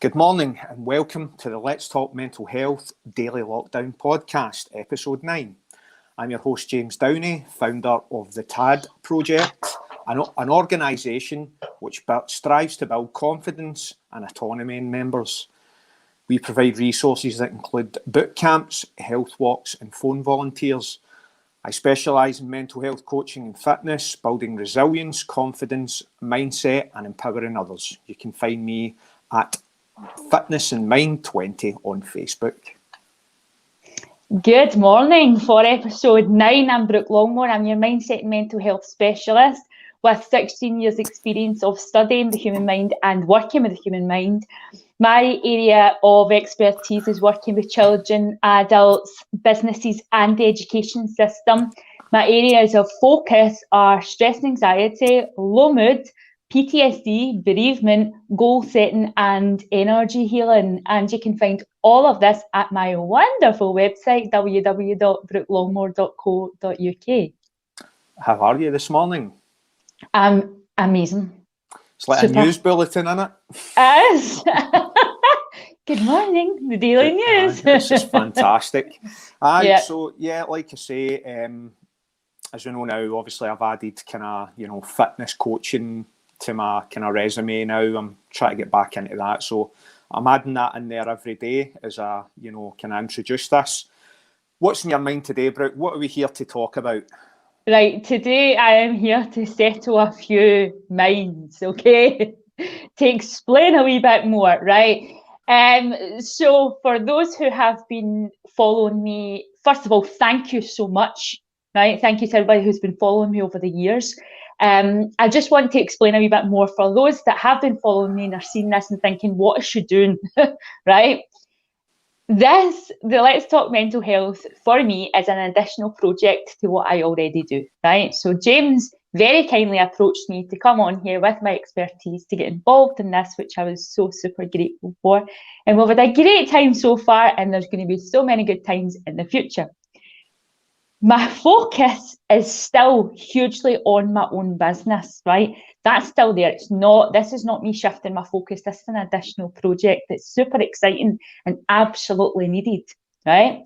Good morning and welcome to the Let's Talk Mental Health Daily Lockdown Podcast, Episode 9. I'm your host, James Downey, founder of the TAD Project, an organisation which strives to build confidence and autonomy in members. We provide resources that include boot camps, health walks and phone volunteers. I specialise in mental health coaching and fitness, building resilience, confidence, mindset and empowering others. You can find me at Fitness and Mind 20 on Facebook. Good morning. For episode 9, I'm Brooke Longmore. I'm your mindset and mental health specialist with 16 years experience of studying the human mind and working with the human mind. My area of expertise is working with children, adults, businesses and the education system. My areas of focus are stress and anxiety, low mood, PTSD, bereavement, goal setting and energy healing. And you can find all of this at my wonderful website, www.brookelongmore.co.uk. How are you this morning? I'm amazing. It's like a news bulletin, isn't it? Yes. Good morning, the Daily News. It's just fantastic. Yeah. So, like I say, as you know now, obviously I've added fitness coaching to my kind of resume now. I'm trying to get back into that, so I'm adding that in there every day as I kind of introduce this. What's in your mind today, Brooke? What are we here to talk about? Right, today I am here to settle a few minds, okay? To explain a wee bit more, right? So for those who have been following me, first of all, thank you so much, right? Thank you to everybody who's been following me over the years. I just want to explain a wee bit more for those that have been following me and are seeing this and thinking, what is she doing, right? The Let's Talk Mental Health for me is an additional project to what I already do, right? So James very kindly approached me to come on here with my expertise to get involved in this, which I was so super grateful for. And we've had a great time so far, and there's going to be so many good times in the future. My focus is still hugely on my own business, right? That's still there. This is not me shifting my focus. This is an additional project that's super exciting and absolutely needed, right?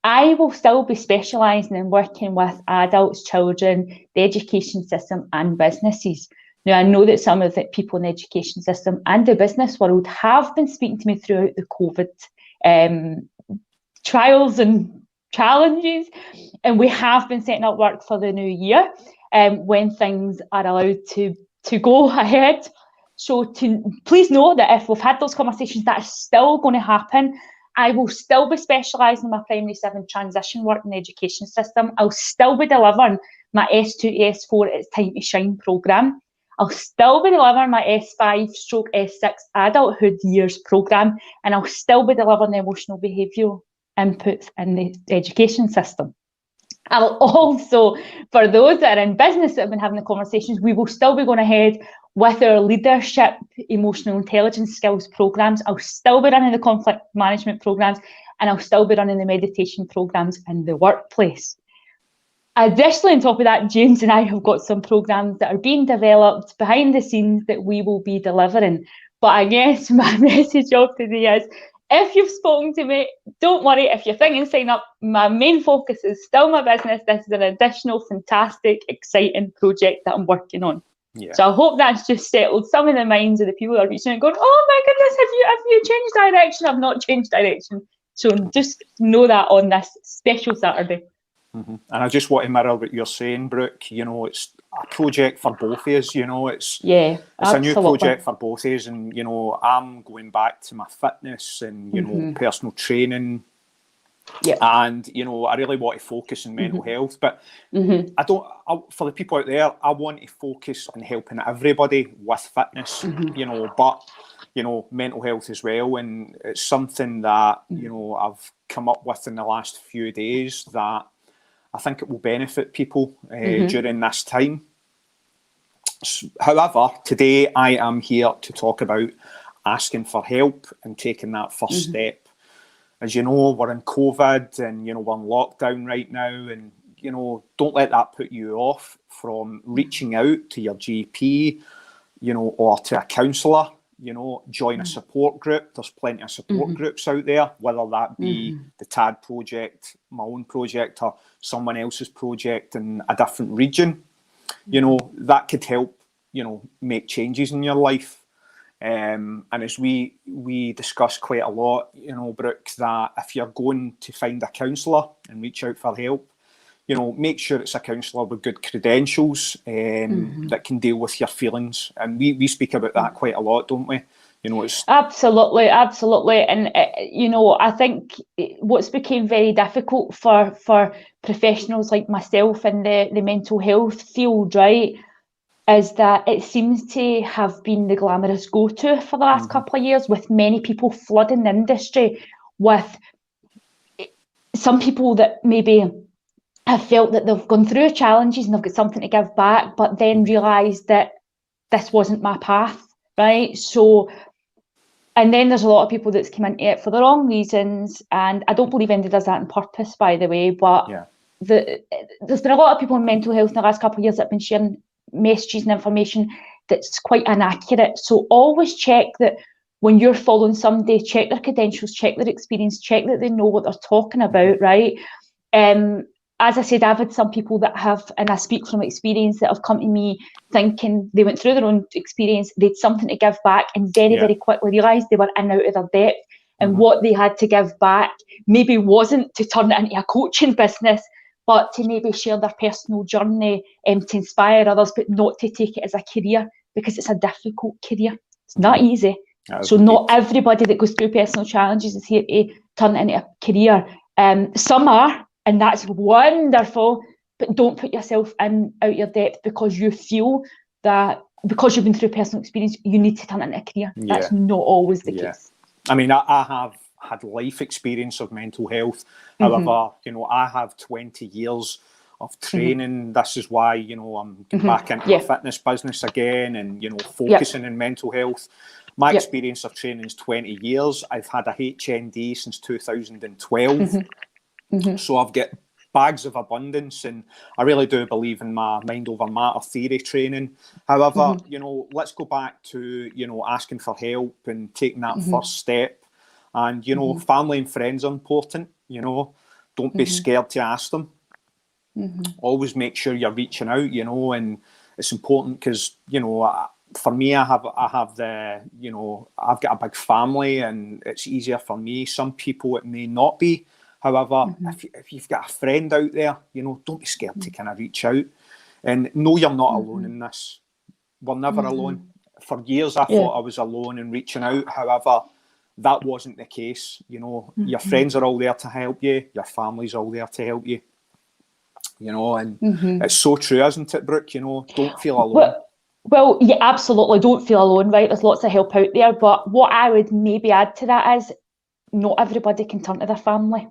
I will still be specialising in working with adults, children, the education system and businesses. Now, I know that some of the people in the education system and the business world have been speaking to me throughout the COVID trials and challenges, and we have been setting up work for the new year when things are allowed to go ahead. So please know that if we've had those conversations, that is still going to happen. I will still be specialising in my primary 7 transition work in the education system. I'll still be delivering my S2, S4 It's Time to Shine programme. I'll still be delivering my S5/S6 adulthood years programme, and I'll still be delivering the emotional behavioural inputs in the education system. I'll also, for those that are in business that have been having the conversations, we will still be going ahead with our leadership, emotional intelligence skills programs. I'll still be running the conflict management programs, and I'll still be running the meditation programs in the workplace. Additionally, on top of that, James and I have got some programs that are being developed behind the scenes that we will be delivering. But I guess my message of today is, if you've spoken to me, don't worry. If you're thinking sign up, my main focus is still my business. This is an additional, fantastic, exciting project that I'm working on. Yeah. So I hope that's just settled some of the minds of the people that are reaching out and going, oh my goodness, have you changed direction? I've not changed direction. So just know that on this special Saturday. Mm-hmm. And I just want to mirror what you're saying, Brooke. It's a project for both of us. It's a new project for both of us, and I'm going back to my fitness and personal training. Yeah. And I really want to focus on mental health, but for the people out there, I want to focus on helping everybody with fitness. But mental health as well, and it's something that I've come up with in the last few days that I think it will benefit people during this time. However, today I am here to talk about asking for help and taking that first step. As you know, we're in COVID and, we're in lockdown right now, and, don't let that put you off from reaching out to your GP, or to a counsellor, join a support group. There's plenty of support groups out there, whether that be the TAD project, my own project, or someone else's project in a different region. That could help, make changes in your life. And as we discuss quite a lot, Brooke, that if you're going to find a counsellor and reach out for help, make sure it's a counsellor with good credentials that can deal with your feelings. And we speak about that quite a lot, don't we? It's absolutely. And I think what's became very difficult for professionals like myself in the mental health field, right, is that it seems to have been the glamorous go-to for the last couple of years, with many people flooding the industry with some people that maybe have felt that they've gone through challenges and they've got something to give back, but then realised that this wasn't my path, right? So, and then there's a lot of people that's come into it for the wrong reasons, and I don't believe anybody does that on purpose, by the way, but there's been a lot of people in mental health in the last couple of years that have been sharing messages and information that's quite inaccurate. So always check that when you're following somebody, check their credentials, check their experience, check that they know what they're talking about, right? As I said, I've had some people that have, and I speak from experience, that have come to me thinking they went through their own experience, they had something to give back, and very quickly realised they were in and out of their depth. And what they had to give back maybe wasn't to turn it into a coaching business, but to maybe share their personal journey to inspire others, but not to take it as a career, because it's a difficult career. It's not easy. So not everybody that goes through personal challenges is here to turn it into a career. Some are, and that's wonderful, but don't put yourself out your depth because you feel that because you've been through personal experience, you need to turn it into a career. That's not always the case. I mean, I have had life experience of mental health. However, I have 20 years of training. This is why, I'm getting back into the fitness business again and, focusing on mental health. My experience of training is 20 years. I've had a HND since 2012. So I've got bags of abundance, and I really do believe in my mind over matter theory training. However, let's go back to, asking for help and taking that first step. And, family and friends are important, don't be scared to ask them. Always make sure you're reaching out, and it's important because, for me, I've got a big family and it's easier for me. Some people it may not be. However, if you've got a friend out there, don't be scared to kind of reach out, and know you're not alone in this. We're never alone. For years, I thought I was alone in reaching out. However, that wasn't the case. Your friends are all there to help you. Your family's all there to help you. And it's so true, isn't it, Brooke? Don't feel alone. Well, yeah, absolutely. Don't feel alone, right? There's lots of help out there. But what I would maybe add to that is, not everybody can turn to their family,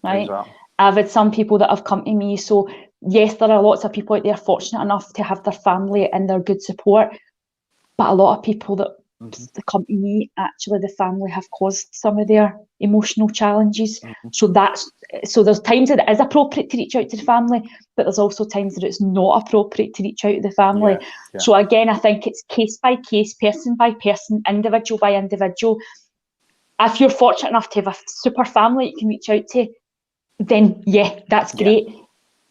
right? Exactly. I've had some people that have come to me. So yes, there are lots of people out there fortunate enough to have their family and their good support. But a lot of people that come to me, actually the family have caused some of their emotional challenges. So there's times that it is appropriate to reach out to the family, but there's also times that it's not appropriate to reach out to the family. So again, I think it's case by case, person by person, individual by individual. If you're fortunate enough to have a super family you can reach out to, then that's great.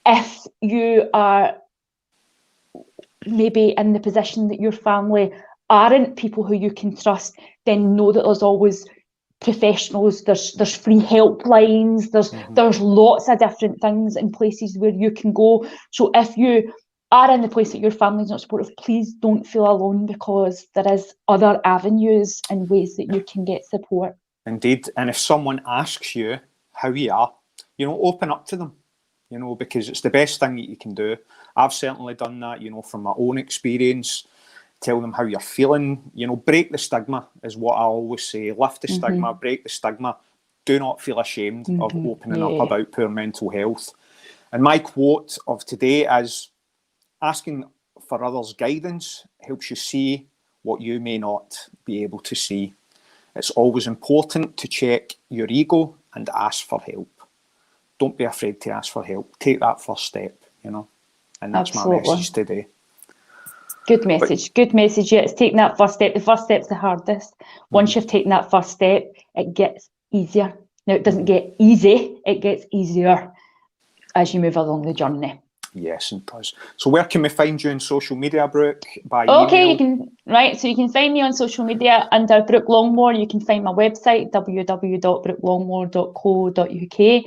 If you are maybe in the position that your family aren't people who you can trust, then know that there's always professionals, there's free helplines, there's lots of different things and places where you can go. So if you are in the place that your family's not supportive, please don't feel alone, because there is other avenues and ways that you can get support. Indeed. And if someone asks you how you are, open up to them, because it's the best thing that you can do. I've certainly done that, from my own experience. Tell them how you're feeling, break the stigma is what I always say. Lift the stigma, break the stigma. Do not feel ashamed of opening up about poor mental health. And my quote of today is, asking for others' guidance helps you see what you may not be able to see. It's always important to check your ego and ask for help. Don't be afraid to ask for help. Take that first step, and that's my message today. Good message. Good message. Yeah, it's taking that first step. The first step's the hardest. Once you've taken that first step, it gets easier. Now, it doesn't get easy, it gets easier as you move along the journey. Yes, it does. So where can we find you on social media, Brooke? By okay, email? So you can find me on social media under Brooke Longmore. You can find my website, www.brookelongmore.co.uk.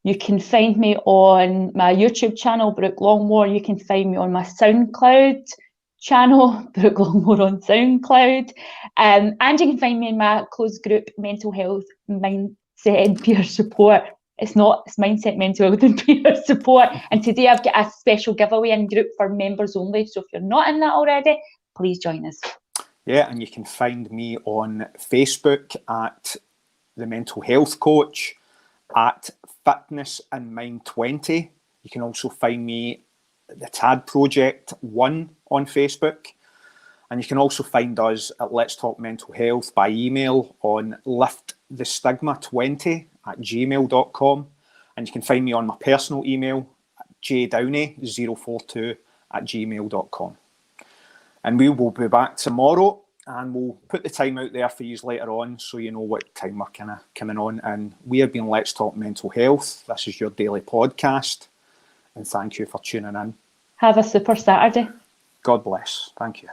You can find me on my YouTube channel, Brooke Longmore. You can find me on my SoundCloud channel, Brooke Longmore on SoundCloud. And you can find me in my closed group, Mental Health, Mindset and Peer Support. It's Mindset, Mental Health and Peer Support. And today I've got a special giveaway in group for members only. So if you're not in that already, please join us. Yeah, and you can find me on Facebook at The Mental Health Coach, at Fitness and Mind 20. You can also find me at the TAD Project 1 on Facebook. And you can also find us at Let's Talk Mental Health by email on liftthestigma20@gmail.com. And you can find me on my personal email, jdowney042@gmail.com. And we will be back tomorrow, and we'll put the time out there for you later on so you know what time we're kind of coming on. And we have been Let's Talk Mental Health. This is your daily podcast. And thank you for tuning in. Have a super Saturday. God bless. Thank you.